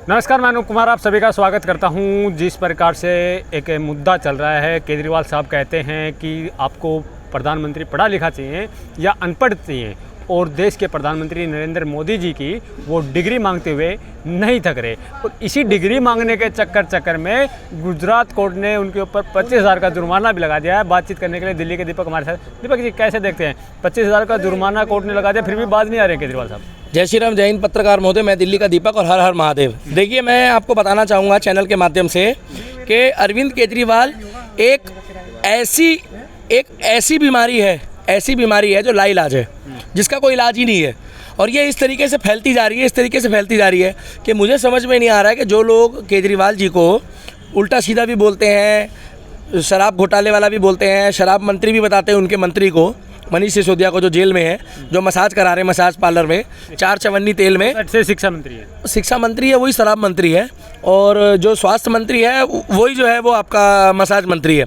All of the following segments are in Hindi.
नमस्कार, मैं अनूप कुमार आप सभी का स्वागत करता हूं। जिस प्रकार से एक मुद्दा चल रहा है, केजरीवाल साहब कहते हैं कि आपको प्रधानमंत्री पढ़ा लिखा चाहिए या अनपढ़ चाहिए, और देश के प्रधानमंत्री नरेंद्र मोदी जी की वो डिग्री मांगते हुए नहीं थक रहे। और इसी डिग्री मांगने के चक्कर में गुजरात कोर्ट ने उनके ऊपर 25,000 का जुर्माना भी लगा दिया है। बातचीत करने के लिए दिल्ली के दीपक हमारे साथ। दीपक जी, कैसे देखते हैं 25,000 का जुर्माना कोर्ट ने लगा दिया, फिर भी बात नहीं आ रही केजरीवाल साहब? जय श्री राम, जय हिंद पत्रकार महोदय। मैं दिल्ली का दीपक और हर हर महादेव। देखिए, मैं आपको बताना चाहूँगा चैनल के माध्यम से कि अरविंद केजरीवाल एक ऐसी बीमारी है जो लाइलाज है, जिसका कोई इलाज ही नहीं है। और ये इस तरीके से फैलती जा रही है कि मुझे समझ में नहीं आ रहा है कि जो लोग केजरीवाल जी को उल्टा सीधा भी बोलते हैं, शराब घोटाले वाला भी बोलते हैं, शराब मंत्री भी बताते हैं उनके मंत्री को, मनीष सिसोदिया को, जो जेल में है, जो मसाज करा रहे हैं मसाज पार्लर में 4 चवन्नी तेल में। शिक्षा मंत्री है, वही शराब मंत्री है। और जो स्वास्थ्य मंत्री है वही जो है वो आपका मसाज मंत्री है।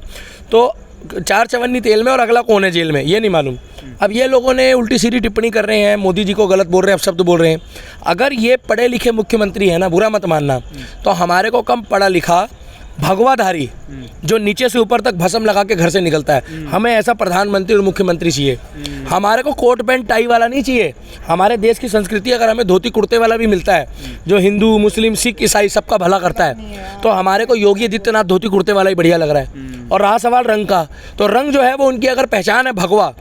तो 4 चवन्नी तेल में और अगला कौन है जेल में, ये नहीं मालूम। अब ये लोगों ने उल्टी सीधी टिप्पणी कर रहे हैं, मोदी जी को गलत बोल रहे हैं, अपशब्द बोल रहे हैं। अगर ये पढ़े लिखे मुख्यमंत्री है ना, बुरा मत मानना, तो हमारे को कम पढ़ा लिखा भगवाधारी जो नीचे से ऊपर तक भस्म लगा के घर से निकलता है, हमें ऐसा प्रधानमंत्री और मुख्यमंत्री चाहिए। हमारे को कोट पैंट टाई वाला नहीं चाहिए। हमारे देश की संस्कृति अगर हमें धोती कुर्ते वाला भी मिलता है, जो हिंदू मुस्लिम सिख ईसाई सबका भला करता है, तो हमारे को योगी आदित्यनाथ धोती कुर्ते वाला ही बढ़िया लग रहा है। और रहा सवाल रंग का, तो रंग जो है वो उनकी अगर पहचान है भगवा,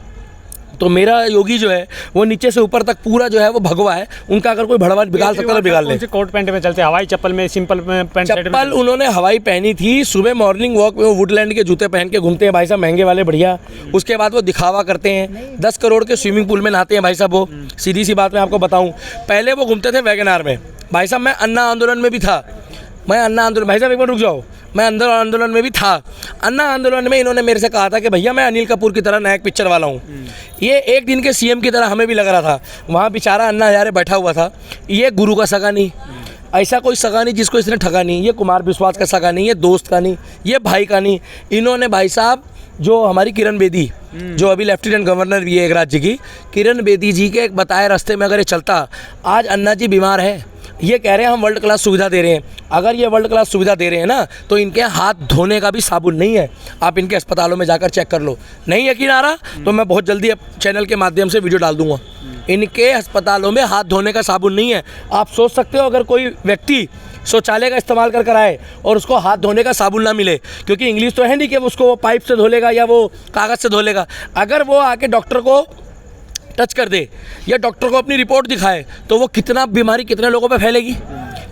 तो मेरा योगी जो है वो नीचे से ऊपर तक पूरा जो है वो भगवा है। उनका अगर कोई भड़वा बिगाड़ सकता है बिगाड़ ले। कोट पैंट में चलते, हवाई चप्पल में, सिंपल पैंट चप्पल उन्होंने हवाई पहनी थी। सुबह मॉर्निंग वॉक में वो वुडलैंड के जूते पहन के घूमते हैं भाई साहब, महंगे वाले बढ़िया। उसके बाद वो दिखावा करते हैं, 10 करोड़ के स्विमिंग पूल में नहाते हैं भाई साहब। वो सीधी सी बात मैं आपको बताऊँ, पहले वो घूमते थे वैगनार में भाई साहब। मैं अन्ना आंदोलन में भी था, भाई साहब एक बार रुक जाओ, मैं अंदर आंदोलन में भी था। अन्ना आंदोलन में इन्होंने मेरे से कहा था कि भैया मैं अनिल कपूर की तरह नायक पिक्चर वाला हूँ। ये एक दिन के सीएम की तरह हमें भी लग रहा था। वहाँ बेचारा अन्ना हजारे बैठा हुआ था। ये गुरु का सगा नहीं, ऐसा कोई सगा नहीं जिसको इसने ठगा नहीं। ये कुमार विश्वास का सगा नहीं, ये दोस्त का नहीं, ये भाई का नहीं। इन्होंने भाई साहब जो हमारी किरण बेदी, जो अभी लेफ्टिनेंट गवर्नर भी है एक राज्य की, किरण बेदी जी के एक बताए रास्ते में अगर ये चलता, आज अन्ना जी बीमार है। ये कह रहे हैं हम वर्ल्ड क्लास सुविधा दे रहे हैं। अगर ये वर्ल्ड क्लास सुविधा दे रहे हैं ना, तो इनके हाथ धोने का भी साबुन नहीं है। आप इनके अस्पतालों में जाकर चेक कर लो। नहीं यकीन आ रहा तो मैं बहुत जल्दी चैनल के माध्यम से वीडियो डाल दूंगा। इनके अस्पतालों में हाथ धोने का साबुन नहीं है। आप सोच सकते हो अगर कोई व्यक्ति शौचालय का इस्तेमाल कर आए और उसको हाथ धोने का साबुन ना मिले, क्योंकि इंग्लिश तो है नहीं कि उसको वो पाइप से धो लेगा या वो कागज़ से धो लेगा। अगर वो आके डॉक्टर को टच कर दे या डॉक्टर को अपनी रिपोर्ट दिखाए, तो वो कितना बीमारी कितने लोगों पे फैलेगी।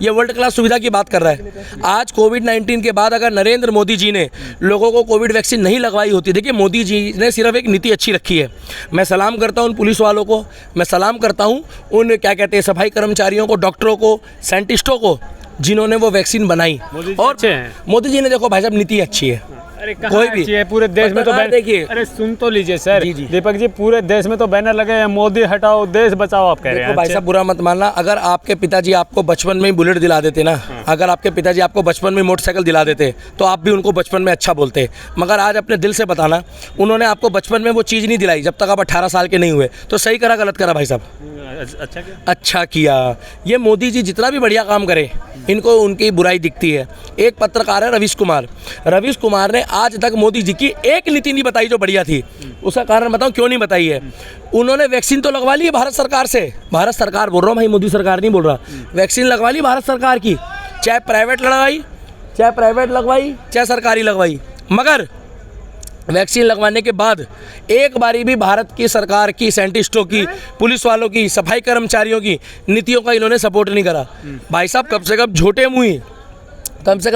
ये वर्ल्ड क्लास सुविधा की बात कर रहा है। आज कोविड-19 के बाद अगर नरेंद्र मोदी जी ने लोगों को कोविड वैक्सीन नहीं लगवाई होती, देखिए मोदी जी ने सिर्फ एक नीति अच्छी रखी है। मैं सलाम करता हूँ उन पुलिस वालों को, मैं सलाम करता हूँ उन क्या कहते हैं सफाई कर्मचारियों को, डॉक्टरों को, साइंटिस्टों को, जिन्होंने वो वैक्सीन बनाई। और मोदी जी ने देखो भाई साहब नीति अच्छी है। अरे कोई भी है पूरे देश में तो देखिए, अरे सुन तो लीजिए सर। जी। दीपक जी, पूरे देश में तो बैनर लगे हैं, मोदी हटाओ देश बचाओ, आप कह रहे हैं। भाई साहब बुरा मत मानना, अगर आपके पिताजी आपको बचपन में ही बुलेट दिला देते ना, अगर आपके पिताजी आपको बचपन में मोटरसाइकिल दिला देते, तो आप भी उनको बचपन में अच्छा बोलते। मगर आज अपने दिल से बताना, उन्होंने आपको बचपन में वो चीज़ नहीं दिलाई जब तक आप 18 साल के नहीं हुए। तो सही करा गलत करा भाई साहब? अच्छा किया। ये मोदी जी जितना भी बढ़िया काम करे, इनको उनकी बुराई दिखती है। एक पत्रकार है रवीश कुमार ने आज तक मोदी जी की एक नीति नहीं बताई जो बढ़िया थी। उसका कारण बताऊं क्यों नहीं बताई है। उन्होंने वैक्सीन तो लगवा ली है भारत सरकार से, भारत सरकार बोल रहा हूँ भाई, मोदी सरकार नहीं बोल रहा। वैक्सीन लगवा ली भारत सरकार की, चाहे प्राइवेट लगवाई चाहे सरकारी लगवाई। मगर वैक्सीन लगवाने के बाद एक बारी भी भारत की सरकार की, साइंटिस्टों की, पुलिस वालों की, सफाई कर्मचारियों की नीतियों का इन्होंने सपोर्ट नहीं करा। भाई साहब कम से कम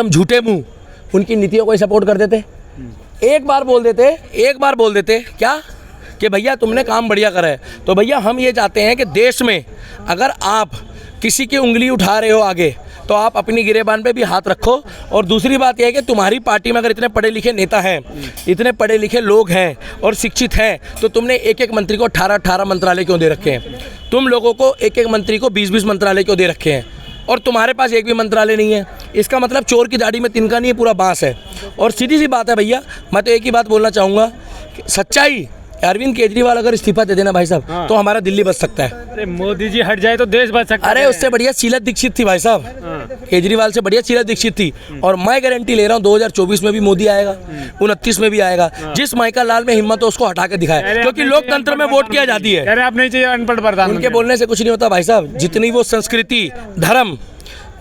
झूठे मुंह उनकी नीतियों को ही सपोर्ट कर देते। एक बार बोल देते क्या कि भैया तुमने काम बढ़िया करा है। तो भैया हम ये चाहते हैं कि देश में अगर आप किसी की उंगली उठा रहे हो आगे, तो आप अपनी गिरेबान पे भी हाथ रखो। और दूसरी बात यह है कि तुम्हारी पार्टी में अगर इतने पढ़े लिखे नेता हैं, इतने पढ़े लिखे लोग हैं और शिक्षित हैं, तो तुमने एक मंत्री को 18 मंत्रालय क्यों दे रखे हैं? तुम लोगों को एक मंत्री को 20 मंत्रालय क्यों दे रखे हैं? और तुम्हारे पास एक भी मंत्रालय नहीं है। इसका मतलब चोर की दाढ़ी में तिनका नहीं है, पूरा बांस है। और सीधी सी बात है भैया, मैं तो एक ही बात बोलना चाहूँगा, सच्चाई अरविंद केजरीवाल अगर इस्तीफा दे देना भाई साहब, तो हमारा दिल्ली बच सकता है। अरे मोदी जी हट जाए तो देश बच सकता है। अरे उससे बढ़िया शीला दीक्षित थी भाई साहब, केजरीवाल से बढ़िया शीला दीक्षित थी। और मैं गारंटी ले रहा हूँ 2024 में भी मोदी आएगा, 29 में भी आएगा। जिस माइका लाल में हिम्मत हो उसको हटा के दिखाए, क्योंकि लोकतंत्र में वोट की आज़ादी है। अरे आप नहीं चाहिए अनपढ़ प्रधानमंत्री। उनके बोलने से कुछ नहीं होता भाई साहब। जितनी वो संस्कृति, धर्म,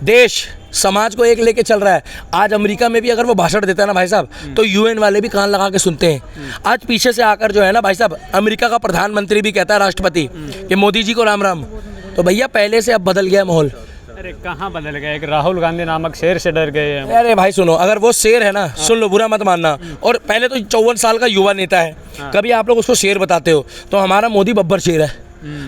देश, समाज को एक लेके चल रहा है। आज अमेरिका में भी अगर वो भाषण देता है ना भाई साहब, तो यूएन वाले भी कान लगा के सुनते हैं। आज पीछे से आकर जो है ना भाई साहब, अमेरिका का प्रधानमंत्री भी कहता है, राष्ट्रपति, कि मोदी जी को राम राम। तो भैया पहले से अब बदल गया माहौल। अरे कहाँ बदल गए, एक राहुल गांधी नामक शेर से डर गए हैं। अरे भाई सुनो, अगर वो शेर है ना, सुन लो, बुरा मत मानना। और पहले तो 54 साल का युवा नेता है, कभी आप लोग उसको शेर बताते हो, तो हमारा मोदी बब्बर शेर है,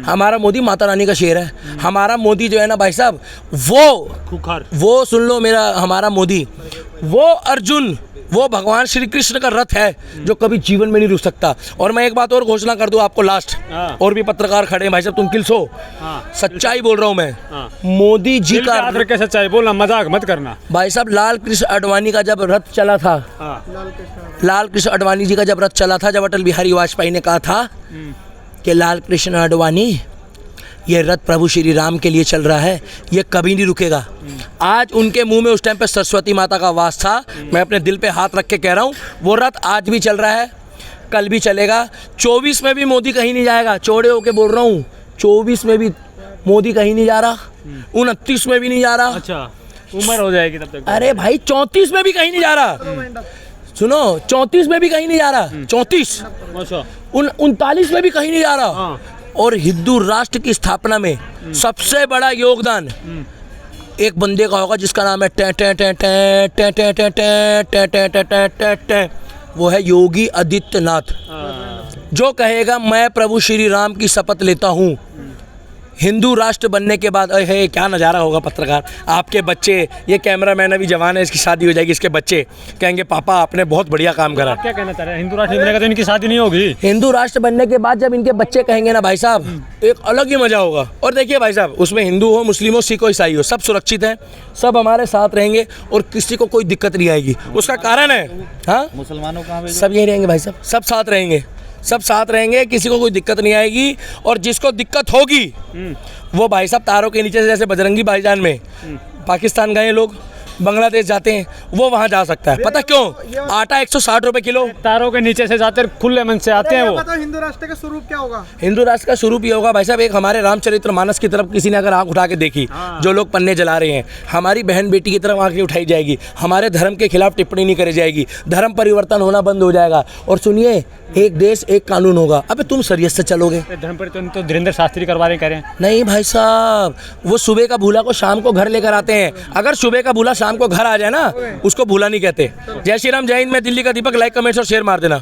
हमारा मोदी माता रानी का शेर है। हमारा मोदी जो है ना भाई साहब, वो सुन लो मेरा, हमारा मोदी वो अर्जुन, वो भगवान श्री कृष्ण का रथ है, जो कभी जीवन में नहीं रुक सकता। और मैं एक बात और घोषणा कर दूं आपको लास्ट, और भी पत्रकार खड़े हैं भाई साहब, तुम किल सो, सच्चाई बोल रहा हूं मैं। मोदी जी का सच्चाई बोलना, मजाक मत करना भाई साहब। लाल कृष्ण आडवाणी का जब रथ चला था, लाल कृष्ण आडवाणी जी का जब रथ चला था, जब अटल बिहारी वाजपेयी ने कहा था कि लाल कृष्ण आडवाणी, ये रथ प्रभु श्री राम के लिए चल रहा है, ये कभी नहीं रुकेगा। आज उनके मुंह में उस टाइम पे सरस्वती माता का वास था। मैं अपने दिल पे हाथ रख के कह रहा हूँ, वो रथ आज भी चल रहा है, कल भी चलेगा। 24 में भी मोदी कहीं नहीं जाएगा, चौड़े होके बोल रहा हूँ। 24 में भी मोदी कहीं नहीं जा रहा, 29 में भी नहीं जा रहा। अच्छा, उम्र हो जाएगी तब तक। अरे भाई 34 में भी कहीं नहीं जा रहा, सुनो, 34 में भी कहीं नहीं जा रहा, 34, 39 में भी कहीं नहीं जा रहा। और हिंदू राष्ट्र की स्थापना में सबसे बड़ा योगदान एक बंदे का होगा, जिसका नाम है टे टे टे टे टे टे टे टे टे टे टे टे टे, वो है योगी आदित्यनाथ। जो कहेगा मैं प्रभु श्री राम की शपथ लेता हूँ, हिंदू राष्ट्र बनने के बाद, अरे क्या नज़ारा होगा पत्रकार, आपके बच्चे, ये कैमरामैन अभी जवान है, इसकी शादी हो जाएगी, इसके बच्चे कहेंगे पापा आपने बहुत बढ़िया काम करा। क्या कहना चाह रहे हैं, हिंदू राष्ट्र बनेगा तो इनकी शादी नहीं होगी? हिंदू राष्ट्र बनने के बाद जब इनके बच्चे कहेंगे ना भाई साहब, एक अलग ही मजा होगा। और देखिए भाई साहब, उसमें हिंदू हो, मुस्लिम हो, सिख हो, ईसाई हो, सब सुरक्षित हैं, सब हमारे साथ रहेंगे और किसी को कोई दिक्कत नहीं आएगी। उसका कारण है, हाँ, मुसलमानों का सब यही रहेंगे भाई साहब, सब साथ रहेंगे, सब साथ रहेंगे, किसी को कोई दिक्कत नहीं आएगी। और जिसको दिक्कत होगी वो भाई साहब तारों के नीचे से, जैसे बजरंगी भाईजान में पाकिस्तान गए लोग, बांग्लादेश जाते हैं, वो वहाँ जा सकता है। पता क्यों? आटा 160 रुपए किलो। तारों के नीचे से जाते, खुले मन से आते हैं वो। हिंदू राष्ट्र का स्वरूप क्या होगा? हिंदू राष्ट्र का स्वरूप ये होगा भाई साहब, एक हमारे रामचरितमानस की तरफ किसी ने अगर आंख उठा के देखी, जो लोग पन्ने जला रहे हैं, हमारी बहन बेटी की तरफ आंखें उठाई जाएगी, हमारे धर्म के खिलाफ टिप्पणी नहीं करी जाएगी, धर्म परिवर्तन होना बंद हो जाएगा। और सुनिए, एक देश एक कानून होगा। अबे तुम सरियत से चलोगे? धर्म परिवर्तन तो धीरेन्द्र शास्त्री करवा रहे करें। नहीं भाई साहब, वो सुबह का भूला को शाम को घर लेकर आते हैं। अगर सुबह का भूला शाम को घर आ जाए ना, उसको भूला नहीं कहते। जय श्री राम, जय हिंद। मैं दिल्ली का दीपक, लाइक कमेंट्स और शेयर मार देना।